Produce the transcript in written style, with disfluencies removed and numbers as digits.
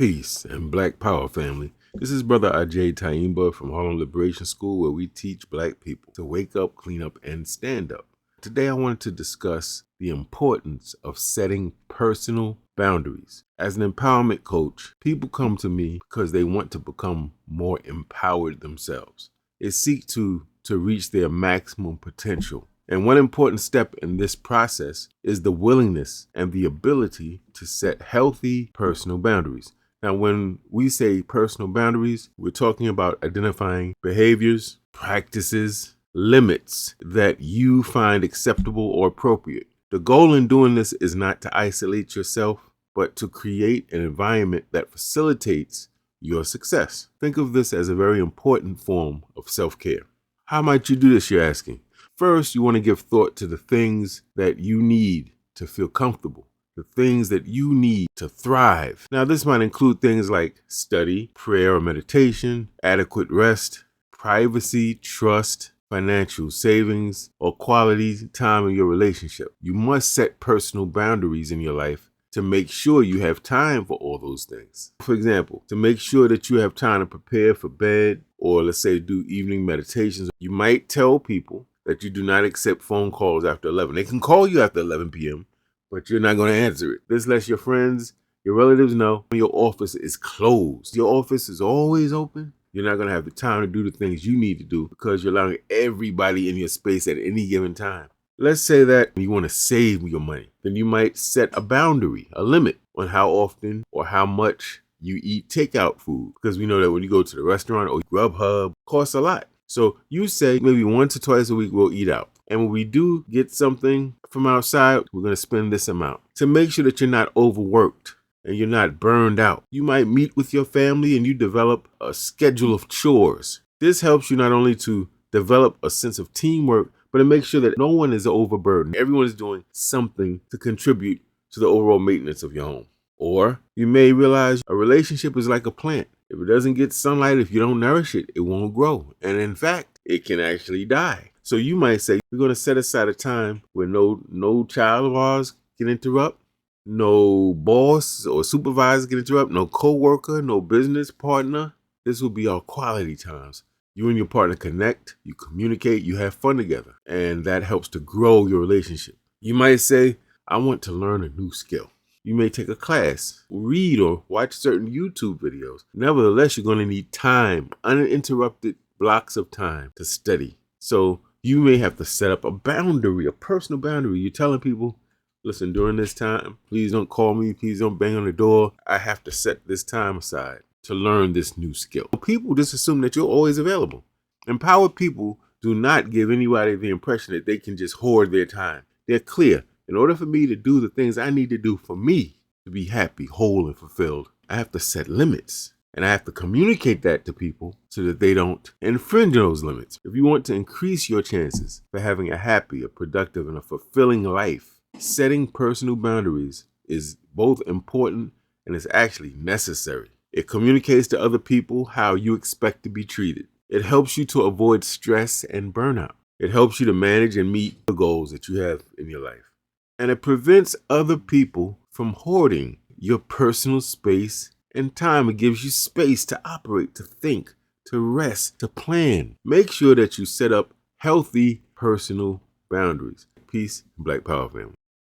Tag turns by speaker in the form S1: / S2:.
S1: Peace and Black Power, family. This is Brother Agyei from Harlem Liberation School, where we teach Black people to wake up, clean up, and stand up. Today I wanted to discuss the importance of setting personal boundaries. As an empowerment coach, people come to me because they want to become more empowered themselves. They seek to reach their maximum potential. And one important step in this process is the willingness and the ability to set healthy personal boundaries. Now, when we say personal boundaries, we're talking about identifying behaviors, practices, limits that you find acceptable or appropriate. The goal in doing this is not to isolate yourself, but to create an environment that facilitates your success. Think of this as a very important form of self-care. How might you do this, you're asking? First, you want to give thought to the things that you need to feel comfortable, the things that you need to thrive. Now, this might include things like study, prayer or meditation, adequate rest, privacy, trust, financial savings, or quality time in your relationship. You must set personal boundaries in your life to make sure you have time for all those things. For example, to make sure that you have time to prepare for bed, or let's say do evening meditations, you might tell people that you do not accept phone calls after 11. They can call you after 11 p.m., but you're not going to answer it. This lets your friends, your relatives know your office is closed. Your office is always open. You're not going to have the time to do the things you need to do because you're allowing everybody in your space at any given time. Let's say that you want to save your money. Then you might set a boundary, a limit on how often or how much you eat takeout food. Because we know that when you go to the restaurant or Grubhub, it costs a lot. So you say maybe once or twice a week we'll eat out. And when we do get something from outside, we're going to spend this amount. To make sure that you're not overworked and you're not burned out, you might meet with your family and you develop a schedule of chores. This helps you not only to develop a sense of teamwork, but it makes sure that no one is overburdened. Everyone is doing something to contribute to the overall maintenance of your home. Or you may realize a relationship is like a plant. If it doesn't get sunlight, if you don't nourish it, it won't grow. And in fact, it can actually die. So you might say, we're going to set aside a time where no child of ours can interrupt, no boss or supervisor can interrupt, no coworker, no business partner. This will be our quality times. You and your partner connect, you communicate, you have fun together, and that helps to grow your relationship. You might say, I want to learn a new skill. You may take a class, read or watch certain YouTube videos. Nevertheless, you're going to need time, uninterrupted blocks of time to study. So you may have to set up a boundary, a personal boundary. You're telling people, listen, during this time, please don't call me, please don't bang on the door. I have to set this time aside to learn this new skill. People just assume that you're always available. Empowered people do not give anybody the impression that they can just hoard their time. They're clear. In order for me to do the things I need to do for me to be happy, whole, and fulfilled, I have to set limits. And I have to communicate that to people so that they don't infringe those limits. If you want to increase your chances for having a happy, a productive, and a fulfilling life, setting personal boundaries is both important and is actually necessary. It communicates to other people how you expect to be treated. It helps you to avoid stress and burnout. It helps you to manage and meet the goals that you have in your life. And it prevents other people from hoarding your personal space and time. It gives you space to operate, to think, to rest, to plan. Make sure that you set up healthy personal boundaries. Peace, Black Power, family.